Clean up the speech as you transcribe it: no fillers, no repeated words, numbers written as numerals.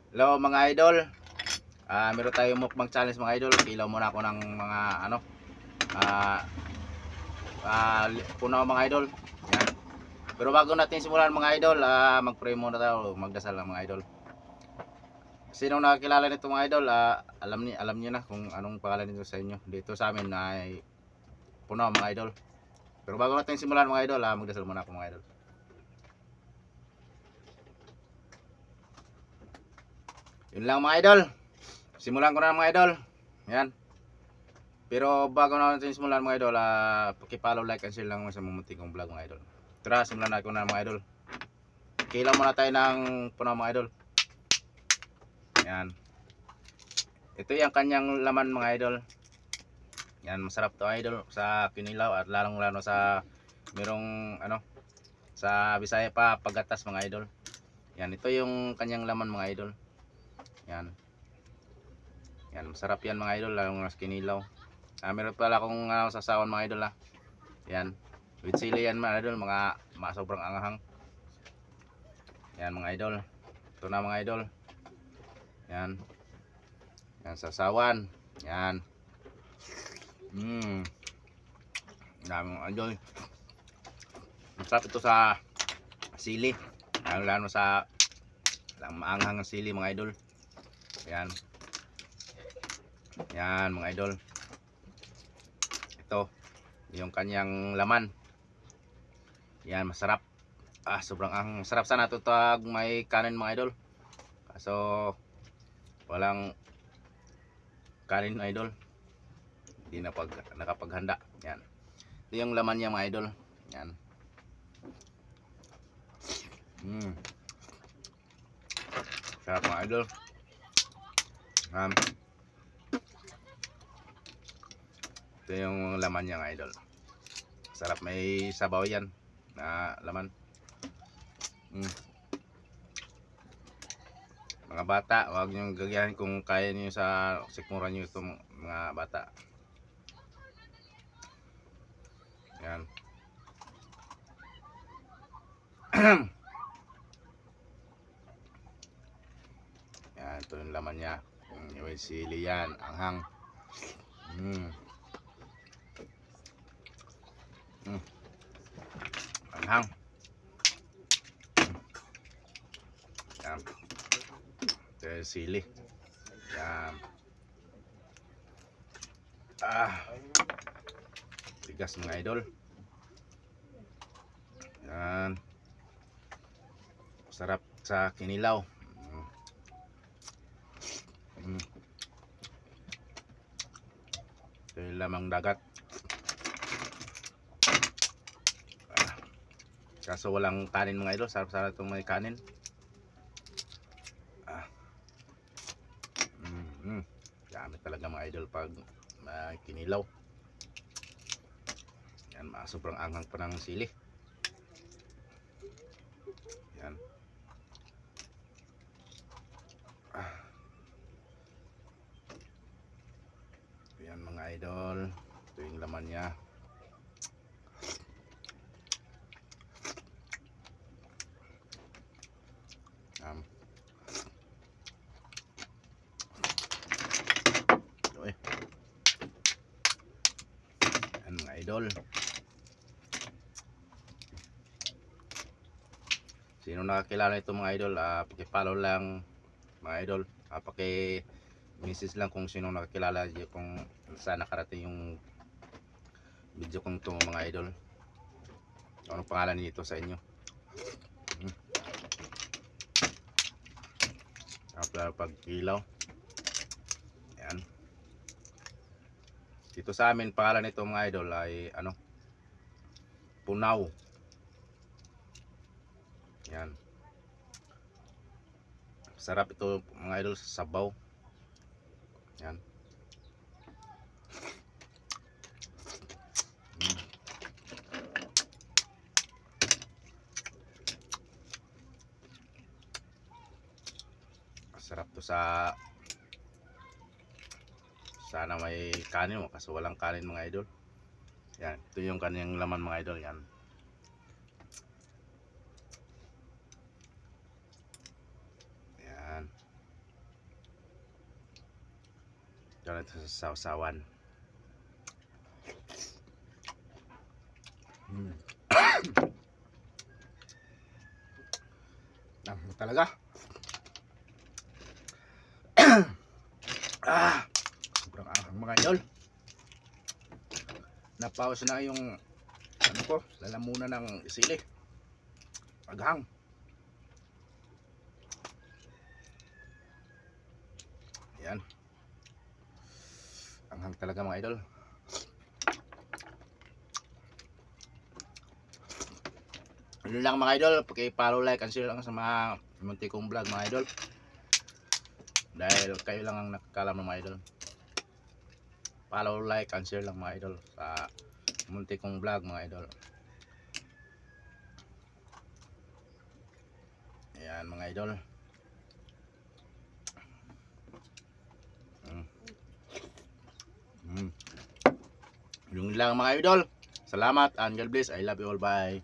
Hello mga idol. Meron tayong mukbang challenge mga idol. Kilaw muna ako ng mga ano, ah, puno mga idol. Yan. Pero bago natin simulan mga idol, mag-pray muna tayo, magdasal lang mga idol. Sinong nakakilala nito mga idol, alam niyo na kung anong pangalan nito sa inyo. Dito sa amin ay puno mga idol. Pero bago natin simulan mga idol, magdasal muna ako mga idol. Yun lang mga idol. Simulan ko na mga idol. Yan. Pero bago natin simulan mga idol, paki-follow, like, and share lang sa mamunting kong vlog mga idol. Tara, simulan natin na mga idol. Kilaw muna tayo ng puno mga idol. Yan. Ito yung kanyang laman mga idol. Yan, masarap to idol sa kinilaw at lalong lalo sa merong ano, sa Bisaya pa paggatas mga idol. Yan, ito yung kanyang laman mga idol. Yan. Yan, masarap yan mga idol lalong sa kinilaw. Meron pala akong sasawan mga idol . Yan. With sili yan mga idol, mga sobrang anghang. Yan mga idol. Ito na mga idol. Yan. Yan sasawan. Yan. Dami mga idol. Masarap ito sa sili. Lalo sa maanghang ng sili mga idol. Yan. Yan mga idol. Ito yung kanyang laman. Yan, masarap. Sobrang sarap sana ito tag may kanin mga idol. Kaso walang kanin mga idol. Hindi na nakapaghanda. Yan. Ito yung laman niya mga idol. Yan. Sarap mga idol. Ito yung laman niya mga idol. Sarap, may sabaw yan na laman. Mga bata, huwag nyo gagayahin kung kaya nyo sa sikmura nyo itong mga bata. Yan. Yan, ito yung laman niya. Yung sili yan, anghang. Anghang. Yan. Ito yung sili. Yan. Tigas mga idol. Yan. Sarap sa kinilaw. Ito yung lamang dagat. Kaso walang kanin mga idol. Sarap sana itong may kanin. Gamit talaga mga idol pag kinilaw. Yan, sobrang anghang pa ng sili. Yan. Yan mga idol. Ito yung laman niya. Yan mga idol. Sino nakakilala ito mga idol, paki-follow lang mga idol. Paki-message lang kung sino nakakilala kung saan nakarating yung video kong ito mga idol. Anong pangalan nito sa inyo? Pagkilaw. Yan. Dito sa amin pangalan nito mga idol ay punaw. Yan. Sarap ito mga idol sa sabaw. Yan. Sarap to sa sana may kanin mo, kaso walang kanin mga idol. Yan, ito yung kanyang laman mga idol. Yan. Yan. Ito na ito sa sausawan. Talaga. Sobrang ahang mga idol. Napawas na yung ano ko, lalamunan ng sili. Aghang. Yan. Anghang talaga mga idol. Ano lang mga idol, paki-follow, like, and share lang sa mga munti kong vlog mga idol. Dahil kayo lang ang nakakalam ng mga idol. Follow, like, and share lang mga idol sa munti kong vlog mga idol. Ayan mga idol. Yung lang mga idol. Salamat and God bless. I love you all. Bye.